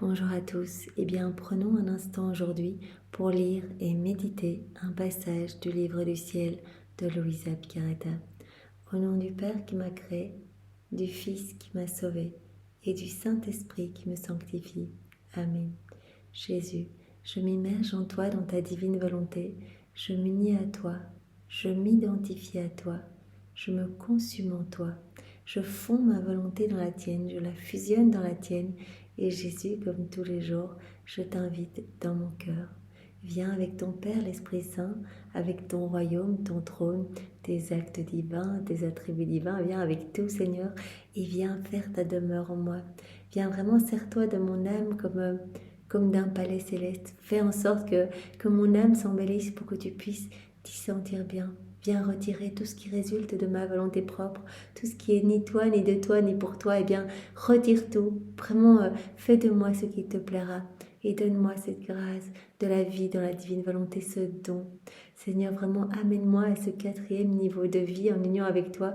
Bonjour à tous. Eh bien, prenons un instant aujourd'hui pour lire et méditer un passage du livre du ciel de Luisa Piccarreta. Au nom du Père qui m'a créé, du Fils qui m'a sauvé et du Saint-Esprit qui me sanctifie. Amen. Jésus, je m'immerge en toi dans ta divine volonté. Je m'unis à toi. Je m'identifie à toi. Je me consume en toi. Je fonds ma volonté dans la tienne. Je la fusionne dans la tienne. Et Jésus, comme tous les jours, je t'invite dans mon cœur. Viens avec ton Père, l'Esprit Saint, avec ton royaume, ton trône, tes actes divins, tes attributs divins. Viens avec tout, Seigneur, et viens faire ta demeure en moi. Viens vraiment, serre-toi de mon âme comme d'un palais céleste. Fais en sorte que mon âme s'embellisse pour que tu puisses t'y sentir bien. Viens retirer tout ce qui résulte de ma volonté propre, tout ce qui est ni toi, ni de toi, ni pour toi. Eh bien, retire tout. Vraiment, fais de moi ce qui te plaira. Et donne-moi cette grâce de la vie dans la divine volonté, ce don. Seigneur, vraiment, amène-moi à ce 4e niveau de vie en union avec toi,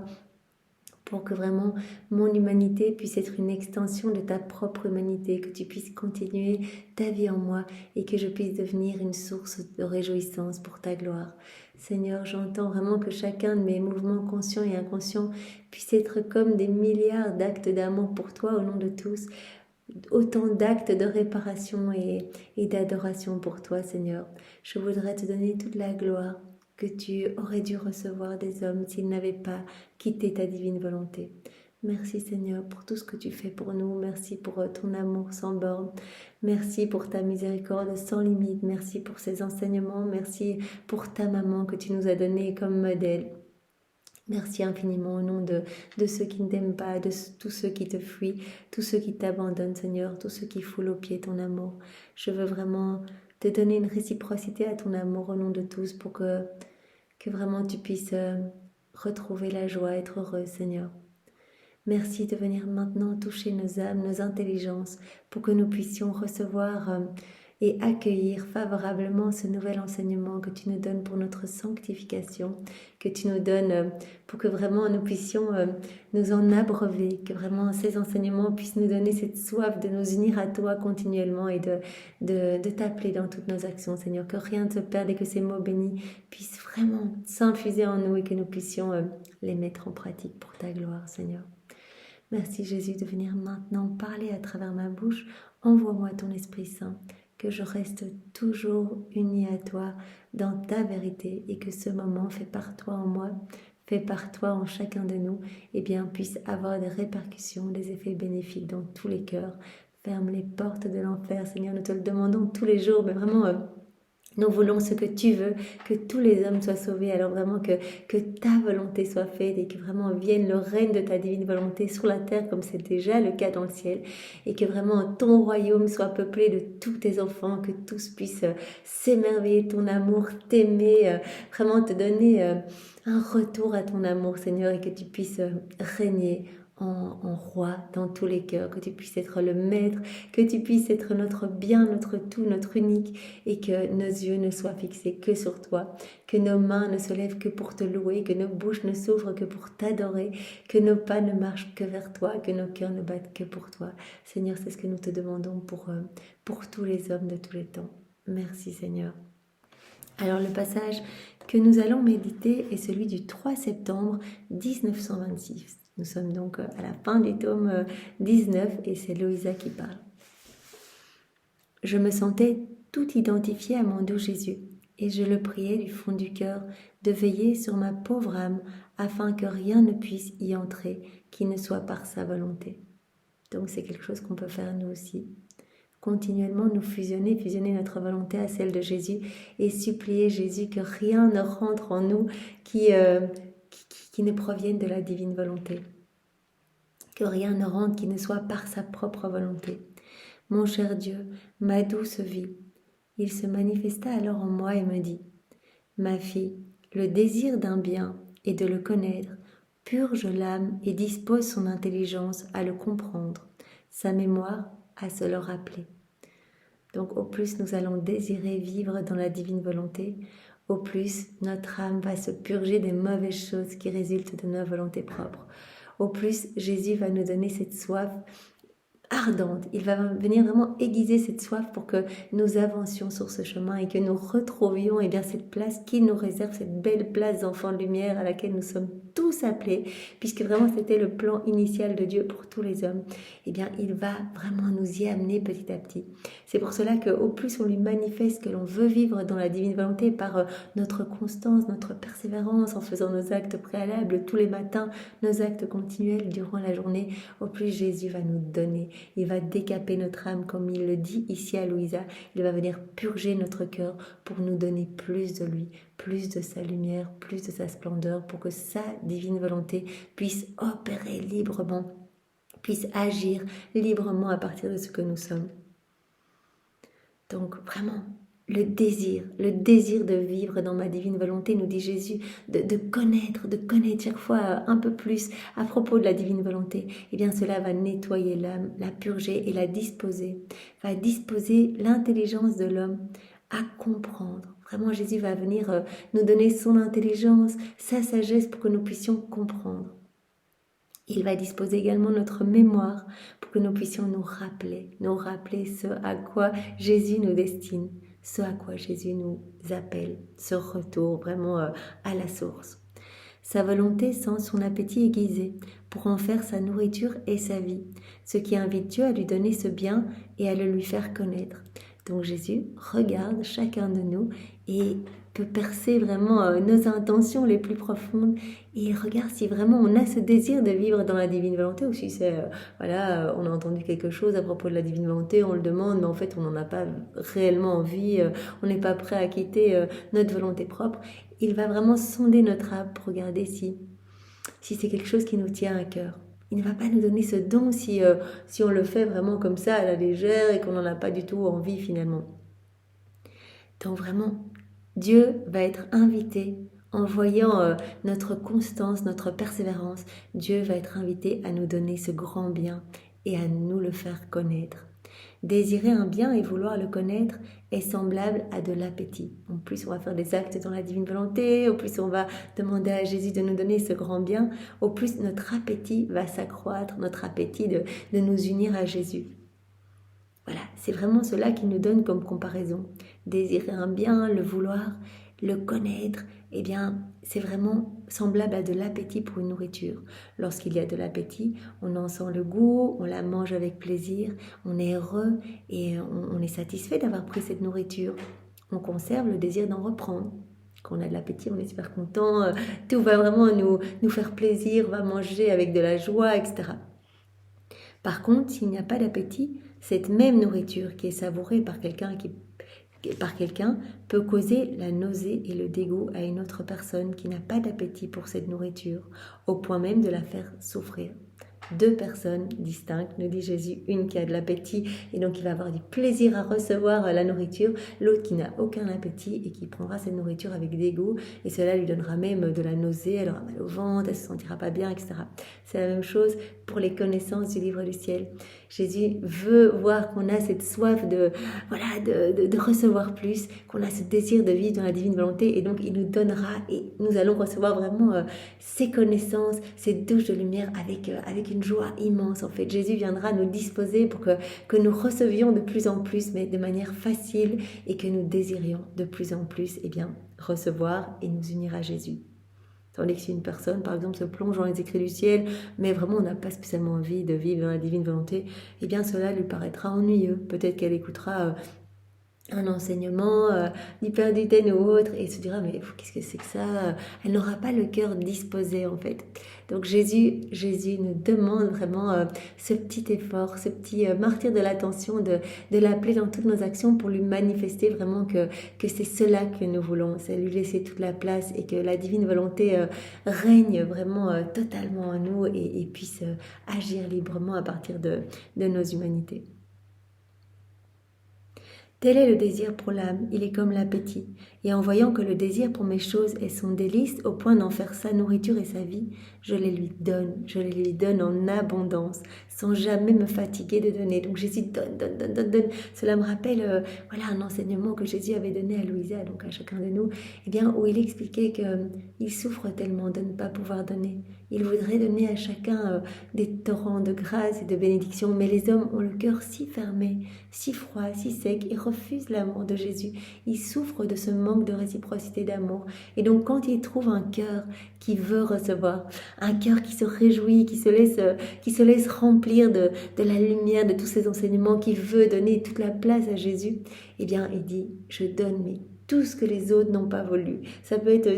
pour que vraiment mon humanité puisse être une extension de ta propre humanité, que tu puisses continuer ta vie en moi et que je puisse devenir une source de réjouissance pour ta gloire. Seigneur, j'entends vraiment que chacun de mes mouvements conscients et inconscients puisse être comme des milliards d'actes d'amour pour toi au nom de tous, autant d'actes de réparation et d'adoration pour toi, Seigneur. Je voudrais te donner toute la gloire que tu aurais dû recevoir des hommes s'ils n'avaient pas quitté ta divine volonté. Merci Seigneur pour tout ce que tu fais pour nous. Merci pour ton amour sans borne. Merci pour ta miséricorde sans limite. Merci pour ces enseignements. Merci pour ta maman que tu nous as donnée comme modèle. Merci infiniment au nom de ceux qui ne t'aiment pas, de tous ceux qui te fuient, tous ceux qui t'abandonnent, Seigneur, tous ceux qui foulent aux pieds ton amour. Je veux vraiment te donner une réciprocité à ton amour au nom de tous pour que vraiment tu puisses retrouver la joie, être heureux, Seigneur. Merci de venir maintenant toucher nos âmes, nos intelligences, pour que nous puissions recevoir et accueillir favorablement ce nouvel enseignement que tu nous donnes pour notre sanctification, que tu nous donnes pour que vraiment nous puissions nous en abreuver, que vraiment ces enseignements puissent nous donner cette soif de nous unir à toi continuellement et de t'appeler dans toutes nos actions, Seigneur, que rien ne se perde et que ces mots bénis puissent vraiment s'infuser en nous et que nous puissions les mettre en pratique pour ta gloire, Seigneur. Merci Jésus de venir maintenant parler à travers ma bouche. Envoie-moi ton Esprit Saint, que je reste toujours unie à toi dans ta vérité et que ce moment fait par toi en moi, fait par toi en chacun de nous, et bien puisse avoir des répercussions, des effets bénéfiques dans tous les cœurs. Ferme les portes de l'enfer, Seigneur, nous te le demandons tous les jours, mais vraiment... nous voulons ce que tu veux, que tous les hommes soient sauvés, alors vraiment que ta volonté soit faite et que vraiment vienne le règne de ta divine volonté sur la terre comme c'est déjà le cas dans le ciel et que vraiment ton royaume soit peuplé de tous tes enfants, que tous puissent s'émerveiller de ton amour, t'aimer, vraiment te donner un retour à ton amour, Seigneur, et que tu puisses régner en roi dans tous les cœurs, que tu puisses être le maître, que tu puisses être notre bien, notre tout, notre unique, et que nos yeux ne soient fixés que sur toi, que nos mains ne se lèvent que pour te louer, que nos bouches ne s'ouvrent que pour t'adorer, que nos pas ne marchent que vers toi, que nos cœurs ne battent que pour toi. Seigneur, c'est ce que nous te demandons pour tous les hommes de tous les temps. Merci Seigneur. Alors le passage que nous allons méditer est celui du 3 septembre 1926. Nous sommes donc à la fin du tome 19 et c'est Luisa qui parle. Je me sentais tout identifié à mon doux Jésus et je le priais du fond du cœur de veiller sur ma pauvre âme afin que rien ne puisse y entrer qui ne soit par sa volonté. Donc c'est quelque chose qu'on peut faire nous aussi. Continuellement nous fusionner notre volonté à celle de Jésus et supplier Jésus que rien ne rentre en nous qui ne provienne de la divine volonté. Que rien ne rentre qui ne soit par sa propre volonté. Mon cher Dieu, ma douce vie, il se manifesta alors en moi et me dit, ma fille, le désir d'un bien et de le connaître purge l'âme et dispose son intelligence à le comprendre, sa mémoire à se le rappeler. Donc au plus nous allons désirer vivre dans la divine volonté, au plus notre âme va se purger des mauvaises choses qui résultent de nos volontés propres. Au plus Jésus va nous donner cette soif ardente. Il va venir vraiment aiguiser cette soif pour que nous avancions sur ce chemin et que nous retrouvions bien, cette place qu'il nous réserve, cette belle place d'enfants de lumière à laquelle nous sommes tous appelés, puisque vraiment c'était le plan initial de Dieu pour tous les hommes. Bien, il va vraiment nous y amener petit à petit. C'est pour cela qu'au plus on lui manifeste que l'on veut vivre dans la divine volonté par notre constance, notre persévérance, en faisant nos actes préalables tous les matins, nos actes continuels durant la journée, au plus Jésus va nous donner. Il va décaper notre âme, comme il le dit ici à Louisa. Il va venir purger notre cœur pour nous donner plus de lui, plus de sa lumière, plus de sa splendeur, pour que sa divine volonté puisse opérer librement, puisse agir librement à partir de ce que nous sommes. Donc vraiment, le désir de vivre dans ma divine volonté, nous dit Jésus, de connaître chaque fois un peu plus à propos de la divine volonté, bien cela va nettoyer l'âme, la purger et la disposer, va disposer l'intelligence de l'homme à comprendre. Vraiment, Jésus va venir nous donner son intelligence, sa sagesse pour que nous puissions comprendre. Il va disposer également notre mémoire pour que nous puissions nous rappeler ce à quoi Jésus nous destine, ce à quoi Jésus nous appelle, ce retour vraiment à la source. Sa volonté sent son appétit aiguisé pour en faire sa nourriture et sa vie, ce qui invite Dieu à lui donner ce bien et à le lui faire connaître. Donc Jésus regarde chacun de nous et peut percer vraiment nos intentions les plus profondes et il regarde si vraiment on a ce désir de vivre dans la divine volonté ou si c'est, on a entendu quelque chose à propos de la divine volonté, on le demande, mais en fait on n'en a pas réellement envie, on n'est pas prêt à quitter notre volonté propre. Il va vraiment sonder notre âme pour regarder si c'est quelque chose qui nous tient à cœur. Il ne va pas nous donner ce don si on le fait vraiment comme ça à la légère et qu'on n'en a pas du tout envie finalement. Donc vraiment, Dieu va être invité en voyant notre constance, notre persévérance. Dieu va être invité à nous donner ce grand bien et à nous le faire connaître. Désirer un bien et vouloir le connaître est semblable à de l'appétit. En plus, on va faire des actes dans la divine volonté, au plus on va demander à Jésus de nous donner ce grand bien, au plus notre appétit va s'accroître, notre appétit de nous unir à Jésus. Voilà, c'est vraiment cela qu'il nous donne comme comparaison. Désirer un bien, le vouloir, le connaître, c'est vraiment semblable à de l'appétit pour une nourriture. Lorsqu'il y a de l'appétit, on en sent le goût, on la mange avec plaisir, on est heureux et on est satisfait d'avoir pris cette nourriture. On conserve le désir d'en reprendre. Quand on a de l'appétit, on est super content, tout va vraiment nous faire plaisir, on va manger avec de la joie, etc. Par contre, s'il n'y a pas d'appétit, cette même nourriture qui est savourée par quelqu'un peut causer la nausée et le dégoût à une autre personne qui n'a pas d'appétit pour cette nourriture, au point même de la faire souffrir. Deux personnes distinctes, nous dit Jésus, une qui a de l'appétit et donc qui va avoir du plaisir à recevoir la nourriture, l'autre qui n'a aucun appétit et qui prendra cette nourriture avec dégoût et cela lui donnera même de la nausée, elle aura mal au ventre, elle se sentira pas bien, etc. C'est la même chose pour les connaissances du livre du ciel. Jésus veut voir qu'on a cette soif de recevoir plus, qu'on a ce désir de vivre dans la divine volonté et donc il nous donnera et nous allons recevoir vraiment ces connaissances, ces douches de lumière avec une joie immense. En fait, Jésus viendra nous disposer pour que nous recevions de plus en plus, mais de manière facile et que nous désirions de plus en plus recevoir et nous unir à Jésus. Tandis que si une personne, par exemple, se plonge dans les écrits du ciel, mais vraiment on n'a pas spécialement envie de vivre dans la divine volonté, cela lui paraîtra ennuyeux. Peut-être qu'elle écoutera un enseignement du Père Duten ou autre et se dira mais qu'est-ce que c'est que ça, elle n'aura pas le cœur disposé en fait. Donc Jésus nous demande vraiment ce petit effort, ce petit martyre de l'attention de l'appeler dans toutes nos actions pour lui manifester vraiment que c'est cela que nous voulons, c'est lui laisser toute la place et que la divine volonté règne vraiment totalement en nous et puisse agir librement à partir de nos humanités. Tel est le désir pour l'âme, il est comme l'appétit. Et en voyant que le désir pour mes choses est son délice, au point d'en faire sa nourriture et sa vie, je les lui donne en abondance, sans jamais me fatiguer de donner. Donc Jésus donne. Cela me rappelle un enseignement que Jésus avait donné à Louisa, donc à chacun de nous, où il expliquait qu'il souffre tellement de ne pas pouvoir donner. Il voudrait donner à chacun des torrents de grâce et de bénédiction, mais les hommes ont le cœur si fermé, si froid, si sec, et refusent l'amour de Jésus. Ils souffrent de ce manque de réciprocité d'amour. Et donc quand ils trouvent un cœur qui veut recevoir, un cœur qui se réjouit, qui se laisse remplir de la lumière, de tous ces enseignements, qui veut donner toute la place à Jésus, eh bien il dit, je donne tout ce que les autres n'ont pas voulu. Ça peut être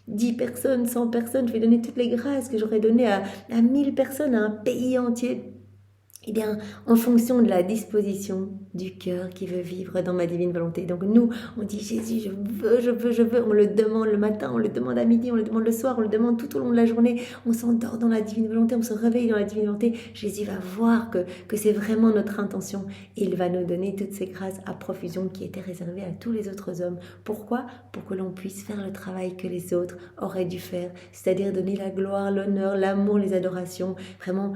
10 personnes, 100 personnes, je vais donner toutes les grâces que j'aurais données à 1000 personnes, à un pays entier. Eh bien, en fonction de la disposition du cœur qui veut vivre dans ma divine volonté. Donc nous, on dit Jésus, je veux. On le demande le matin, on le demande à midi, on le demande le soir, on le demande tout au long de la journée. On s'endort dans la divine volonté, on se réveille dans la divine volonté. Jésus va voir que c'est vraiment notre intention. Et il va nous donner toutes ces grâces à profusion qui étaient réservées à tous les autres hommes. Pourquoi ? Pour que l'on puisse faire le travail que les autres auraient dû faire. C'est-à-dire donner la gloire, l'honneur, l'amour, les adorations. Vraiment,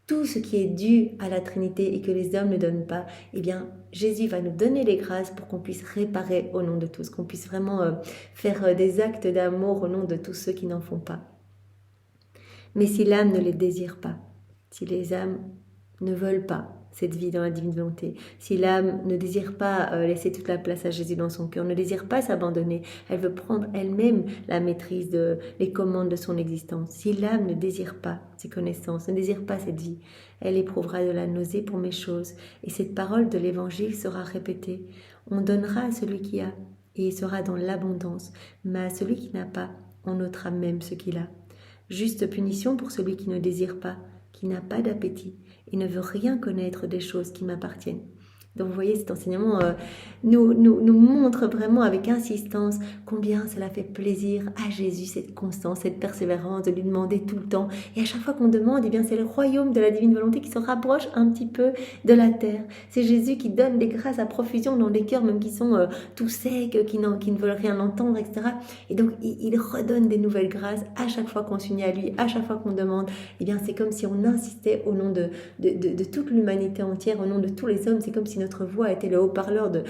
tout ce qui est dû à la Trinité et que les hommes ne donnent pas, eh bien, Jésus va nous donner les grâces pour qu'on puisse réparer au nom de tous, qu'on puisse vraiment faire des actes d'amour au nom de tous ceux qui n'en font pas. Mais si l'âme ne les désire pas, si les âmes ne veulent pas cette vie dans la divine volonté, si l'âme ne désire pas laisser toute la place à Jésus dans son cœur, ne désire pas s'abandonner, elle veut prendre elle-même la maîtrise les commandes de son existence. Si l'âme ne désire pas ces connaissances, ne désire pas cette vie, elle éprouvera de la nausée pour mes choses. Et cette parole de l'évangile sera répétée. On donnera à celui qui a, et il sera dans l'abondance, mais à celui qui n'a pas, on ôtera même ce qu'il a. Juste punition pour celui qui ne désire pas, qui n'a pas d'appétit et ne veut rien connaître des choses qui m'appartiennent. Donc vous voyez, cet enseignement nous montre vraiment avec insistance combien cela fait plaisir à Jésus, cette constance, cette persévérance, de lui demander tout le temps. Et à chaque fois qu'on demande, eh bien c'est le royaume de la divine volonté qui se rapproche un petit peu de la terre. C'est Jésus qui donne des grâces à profusion dans des cœurs même qui sont tout secs, qui ne veulent rien entendre, etc. Et donc il redonne des nouvelles grâces à chaque fois qu'on s'unit à lui, à chaque fois qu'on demande. Eh bien c'est comme si on insistait au nom de toute l'humanité entière, au nom de tous les hommes. C'est comme si notre voix était le haut-parleur de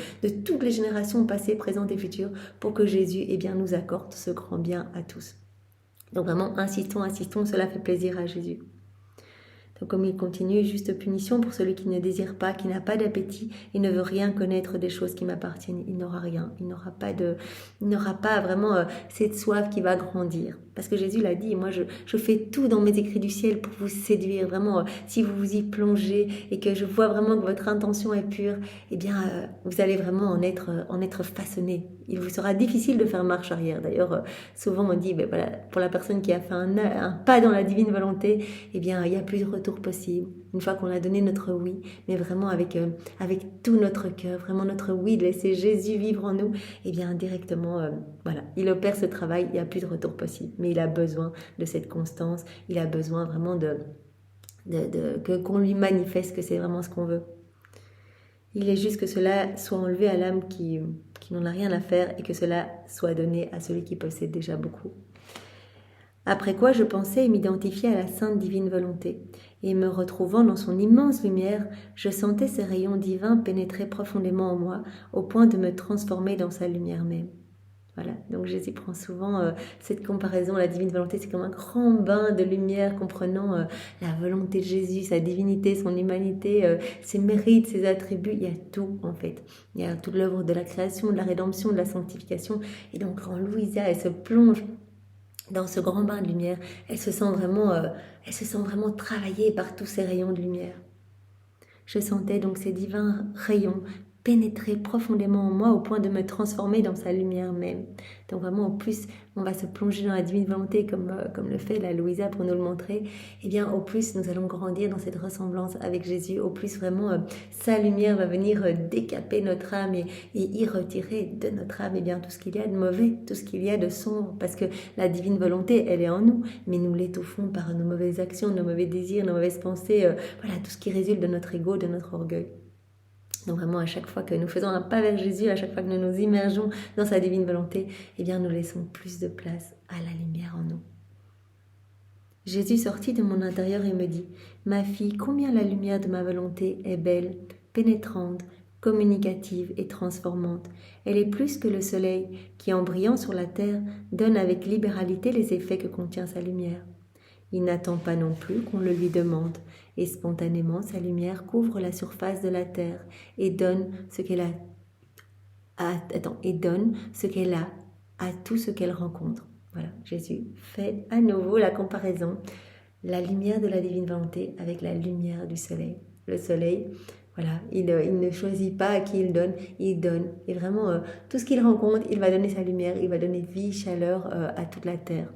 toutes les générations passées, présentes et futures, pour que Jésus nous accorde ce grand bien à tous. Donc vraiment, insistons, cela fait plaisir à Jésus. Donc comme il continue, juste punition pour celui qui ne désire pas, qui n'a pas d'appétit et ne veut rien connaître des choses qui m'appartiennent. Il n'aura rien, il n'aura pas vraiment cette soif qui va grandir. Parce que Jésus l'a dit, moi je fais tout dans mes écrits du ciel pour vous séduire. Vraiment, si vous vous y plongez et que je vois vraiment que votre intention est pure, eh bien vous allez vraiment en être façonné. Il vous sera difficile de faire marche arrière. D'ailleurs, souvent on dit, voilà, pour la personne qui a fait un pas dans la divine volonté, eh bien il n'y a plus de retour possible. Une fois qu'on a donné notre oui, mais vraiment avec tout notre cœur, vraiment notre oui, de laisser Jésus vivre en nous, eh bien directement, voilà, il opère ce travail, il n'y a plus de retour possible. Mais il a besoin de cette constance, il a besoin vraiment qu'on lui manifeste que c'est vraiment ce qu'on veut. Il est juste que cela soit enlevé à l'âme qui n'en a rien à faire et que cela soit donné à celui qui possède déjà beaucoup. Après quoi je pensais m'identifier à la sainte divine volonté, et me retrouvant dans son immense lumière, je sentais ses rayons divins pénétrer profondément en moi, au point de me transformer dans sa lumière même. Voilà, donc Jésus prend souvent cette comparaison, la divine volonté, c'est comme un grand bain de lumière comprenant la volonté de Jésus, sa divinité, son humanité, ses mérites, ses attributs, il y a tout en fait. Il y a toute l'œuvre de la création, de la rédemption, de la sanctification, et donc quand Louisa, elle se plonge dans ce grand bain de lumière, elle se sent vraiment travaillée par tous ces rayons de lumière. Je sentais donc ces divins rayons pénétrer profondément en moi au point de me transformer dans sa lumière même. Donc vraiment, au plus on va se plonger dans la divine volonté comme le fait la Louisa pour nous le montrer, eh bien au plus nous allons grandir dans cette ressemblance avec Jésus, au plus vraiment sa lumière va venir décaper notre âme et y retirer de notre âme bien tout ce qu'il y a de mauvais, tout ce qu'il y a de sombre, parce que la divine volonté, elle est en nous, mais nous l'étouffons par nos mauvaises actions, nos mauvais désirs, nos mauvaises pensées, voilà, tout ce qui résulte de notre ego, de notre orgueil. Donc vraiment, à chaque fois que nous faisons un pas vers Jésus, à chaque fois que nous nous immergeons dans sa divine volonté, eh bien nous laissons plus de place à la lumière en nous. Jésus sortit de mon intérieur et me dit « Ma fille, combien la lumière de ma volonté est belle, pénétrante, communicative et transformante. Elle est plus que le soleil qui, en brillant sur la terre, donne avec libéralité les effets que contient sa lumière. Il n'attend pas non plus qu'on le lui demande. Et spontanément, sa lumière couvre la surface de la terre et donne ce qu'elle a à tout ce qu'elle rencontre. Voilà, Jésus fait à nouveau la comparaison, la lumière de la divine volonté avec la lumière du soleil. Le soleil, voilà, il ne choisit pas à qui il donne. Et vraiment, tout ce qu'il rencontre, il va donner sa lumière, il va donner vie, chaleur à toute la terre.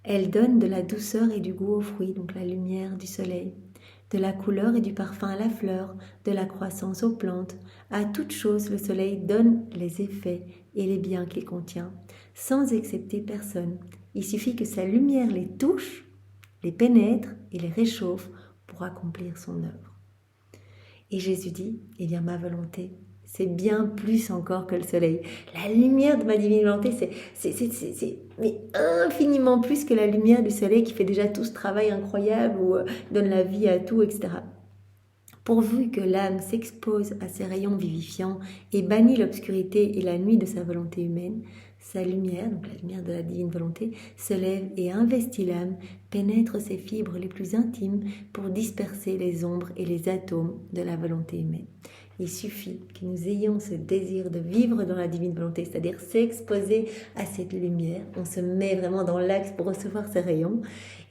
Elle donne de la douceur et du goût aux fruits, donc la lumière du soleil, de la couleur et du parfum à la fleur, de la croissance aux plantes. À toute chose, le soleil donne les effets et les biens qu'il contient, sans excepter personne. Il suffit que sa lumière les touche, les pénètre et les réchauffe pour accomplir son œuvre. Et Jésus dit, eh bien ma volonté, c'est bien plus encore que le soleil. La lumière de ma divine volonté, c'est mais infiniment plus que la lumière du soleil qui fait déjà tout ce travail incroyable ou donne la vie à tout, etc. Pourvu que l'âme s'expose à ses rayons vivifiants et bannit l'obscurité et la nuit de sa volonté humaine, sa lumière, donc la lumière de la divine volonté, se lève et investit l'âme, pénètre ses fibres les plus intimes pour disperser les ombres et les atomes de la volonté humaine. Il suffit que nous ayons ce désir de vivre dans la divine volonté, c'est-à-dire s'exposer à cette lumière. On se met vraiment dans l'axe pour recevoir ces rayons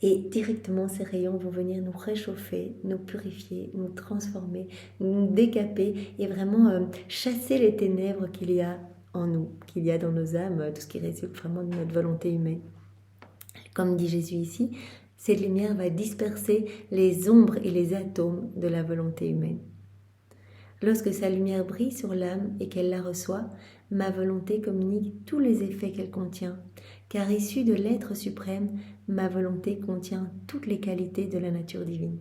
et directement ces rayons vont venir nous réchauffer, nous purifier, nous transformer, nous décaper et vraiment chasser les ténèbres qu'il y a en nous, qu'il y a dans nos âmes, tout ce qui résulte vraiment de notre volonté humaine. Comme dit Jésus ici, cette lumière va disperser les ombres et les atomes de la volonté humaine. Lorsque sa lumière brille sur l'âme et qu'elle la reçoit, ma volonté communique tous les effets qu'elle contient, car issue de l'être suprême, ma volonté contient toutes les qualités de la nature divine.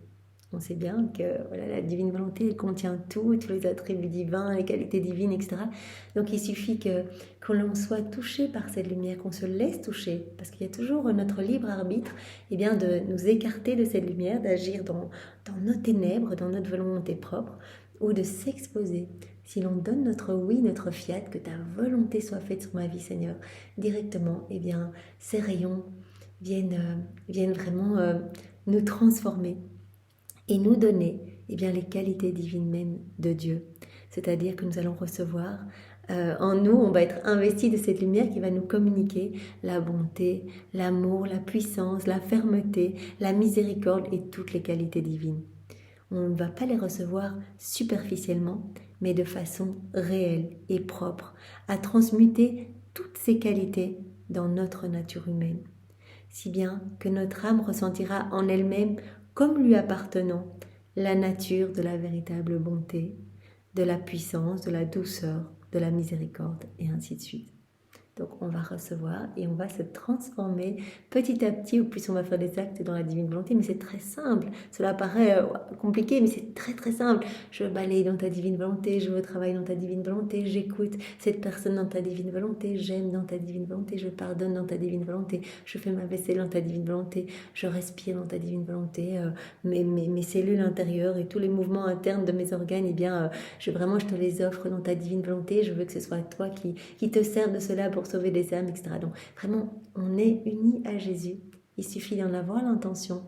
On sait bien que voilà, la divine volonté elle contient tout, tous les attributs divins, les qualités divines, etc. Donc il suffit que l'on soit touché par cette lumière, qu'on se laisse toucher, parce qu'il y a toujours notre libre arbitre eh bien, de nous écarter de cette lumière, d'agir dans nos ténèbres, dans notre volonté propre, ou de s'exposer. Si l'on donne notre oui, notre fiat, que ta volonté soit faite sur ma vie, Seigneur, directement, eh bien, ces rayons viennent vraiment nous transformer et nous donner eh bien, les qualités divines même de Dieu. C'est-à-dire que nous allons recevoir en nous, on va être investi de cette lumière qui va nous communiquer la bonté, l'amour, la puissance, la fermeté, la miséricorde et toutes les qualités divines. On ne va pas les recevoir superficiellement, mais de façon réelle et propre, à transmuter toutes ces qualités dans notre nature humaine. Si bien que notre âme ressentira en elle-même, comme lui appartenant, la nature de la véritable bonté, de la puissance, de la douceur, de la miséricorde, et ainsi de suite. Donc on va recevoir et on va se transformer petit à petit, au plus on va faire des actes dans la divine volonté, mais c'est très simple. Cela paraît compliqué, mais c'est très très simple. Je balaye dans ta divine volonté, je veux travailler dans ta divine volonté, j'écoute cette personne dans ta divine volonté, j'aime dans ta divine volonté, je pardonne dans ta divine volonté, je fais ma vaisselle dans ta divine volonté, je respire dans ta divine volonté, mes cellules intérieures et tous les mouvements internes de mes organes, eh bien, je te les offre dans ta divine volonté, je veux que ce soit toi qui te sers de cela pour sauver des âmes, etc. Donc vraiment, on est unis à Jésus. Il suffit d'en avoir l'intention.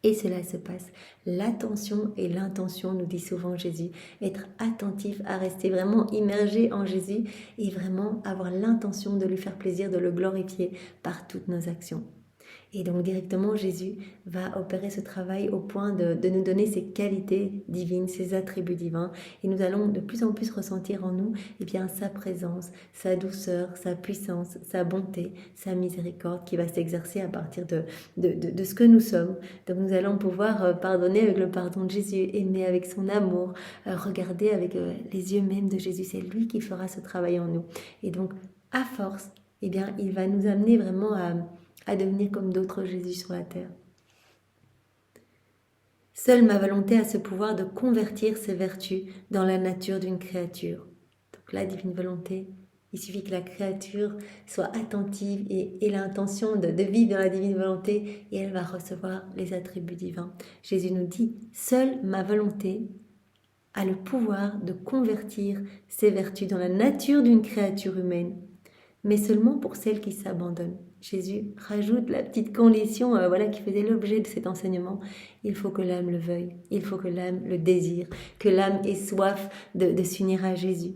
Et cela se passe. L'attention et l'intention, nous dit souvent Jésus. Être attentif à rester vraiment immergé en Jésus et vraiment avoir l'intention de lui faire plaisir, de le glorifier par toutes nos actions. Et donc directement, Jésus va opérer ce travail au point de nous donner ses qualités divines, ses attributs divins. Et nous allons de plus en plus ressentir en nous eh bien, sa présence, sa douceur, sa puissance, sa bonté, sa miséricorde qui va s'exercer à partir de ce que nous sommes. Donc nous allons pouvoir pardonner avec le pardon de Jésus, aimer avec son amour, regarder avec les yeux même de Jésus. C'est lui qui fera ce travail en nous. Et donc, à force, eh bien, il va nous amener vraiment à devenir comme d'autres Jésus sur la terre. Seule ma volonté a ce pouvoir de convertir ces vertus dans la nature d'une créature. Donc la divine volonté, il suffit que la créature soit attentive et ait l'intention de vivre dans la divine volonté et elle va recevoir les attributs divins. Jésus nous dit, seule ma volonté a le pouvoir de convertir ces vertus dans la nature d'une créature humaine. mais seulement pour celles qui s'abandonnent. Jésus rajoute la petite condition voilà, qui faisait l'objet de cet enseignement. Il faut que l'âme le veuille, il faut que l'âme le désire, que l'âme ait soif de s'unir à Jésus.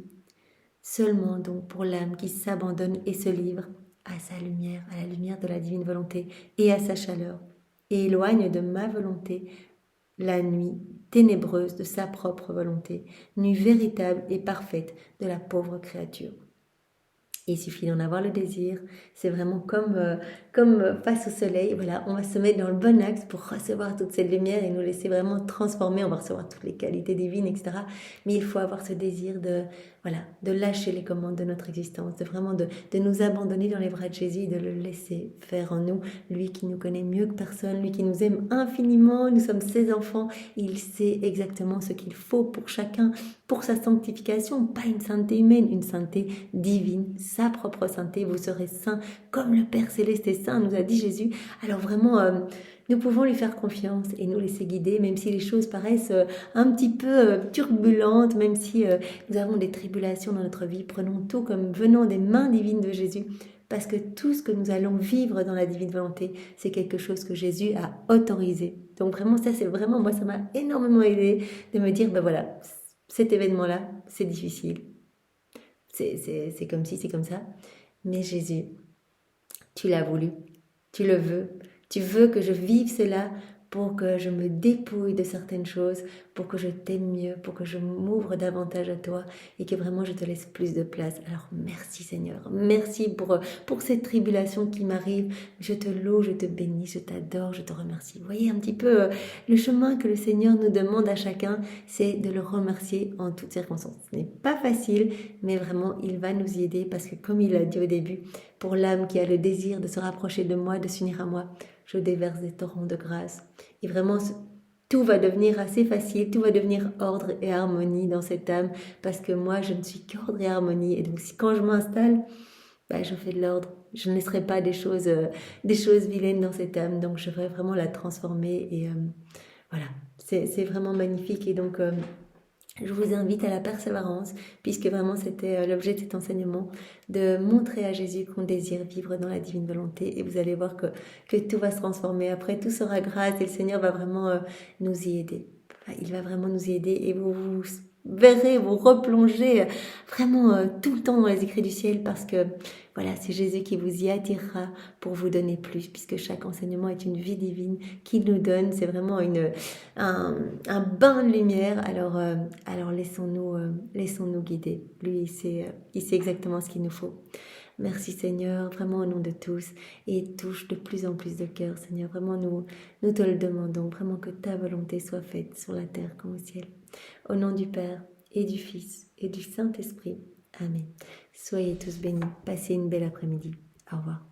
Seulement donc pour l'âme qui s'abandonne et se livre à sa lumière, à la lumière de la divine volonté et à sa chaleur, et éloigne de ma volonté la nuit ténébreuse de sa propre volonté, nuit véritable et parfaite de la pauvre créature. Il suffit d'en avoir le désir. C'est vraiment comme face au soleil. Voilà, on va se mettre dans le bon axe pour recevoir toute cette lumière et nous laisser vraiment transformer. On va recevoir toutes les qualités divines, etc. Mais il faut avoir ce désir de lâcher les commandes de notre existence, de nous abandonner dans les bras de Jésus et de le laisser faire en nous. Lui qui nous connaît mieux que personne, lui qui nous aime infiniment. Nous sommes ses enfants. Il sait exactement ce qu'il faut pour chacun, pour sa sanctification. Pas une sainteté humaine, une sainteté divine, sa propre sainteté. Vous serez saints comme le Père Céleste est saint, nous a dit Jésus. Alors vraiment, nous pouvons lui faire confiance et nous laisser guider, même si les choses paraissent un petit peu turbulentes, même si nous avons des tribulations dans notre vie. Prenons tout comme venant des mains divines de Jésus, parce que tout ce que nous allons vivre dans la divine volonté, c'est quelque chose que Jésus a autorisé. Donc vraiment, ça c'est vraiment, moi ça m'a énormément aidé de me dire, ben voilà, cet événement-là, c'est difficile. C'est comme si, c'est comme ça. Mais Jésus, tu l'as voulu, tu le veux. Tu veux que je vive cela pour que je me dépouille de certaines choses, pour que je t'aime mieux, pour que je m'ouvre davantage à toi et que vraiment je te laisse plus de place. Alors merci Seigneur, merci pour cette tribulation qui m'arrive. Je te loue, je te bénis, je t'adore, je te remercie. Vous voyez un petit peu le chemin que le Seigneur nous demande à chacun, c'est de le remercier en toutes circonstances. Ce n'est pas facile, mais vraiment il va nous y aider parce que comme il l'a dit au début, pour l'âme qui a le désir de se rapprocher de moi, de s'unir à moi, je déverse des torrents de grâce. Et vraiment, tout va devenir assez facile, tout va devenir ordre et harmonie dans cette âme, parce que moi, je ne suis qu'ordre et harmonie. Et donc, quand je m'installe, je fais de l'ordre. Je ne laisserai pas des choses vilaines dans cette âme. Donc, je vais vraiment la transformer. Et voilà, c'est vraiment magnifique. Et donc, je vous invite à la persévérance, puisque vraiment c'était l'objet de cet enseignement, de montrer à Jésus qu'on désire vivre dans la divine volonté, et vous allez voir que tout va se transformer. Après, tout sera grâce et le Seigneur va vraiment nous y aider. Il va vraiment nous y aider et vous verrez, vous replonger vraiment tout le temps dans les écrits du ciel, parce que voilà, c'est Jésus qui vous y attirera pour vous donner plus, puisque chaque enseignement est une vie divine qu'il nous donne. C'est vraiment un bain de lumière. Alors laissons-nous guider. Lui, il sait exactement ce qu'il nous faut. Merci Seigneur, vraiment au nom de tous, et touche de plus en plus de cœurs, Seigneur. Vraiment, nous te le demandons, vraiment que ta volonté soit faite sur la terre comme au ciel. Au nom du Père et du Fils et du Saint-Esprit. Amen. Soyez tous bénis. Passez une belle après-midi. Au revoir.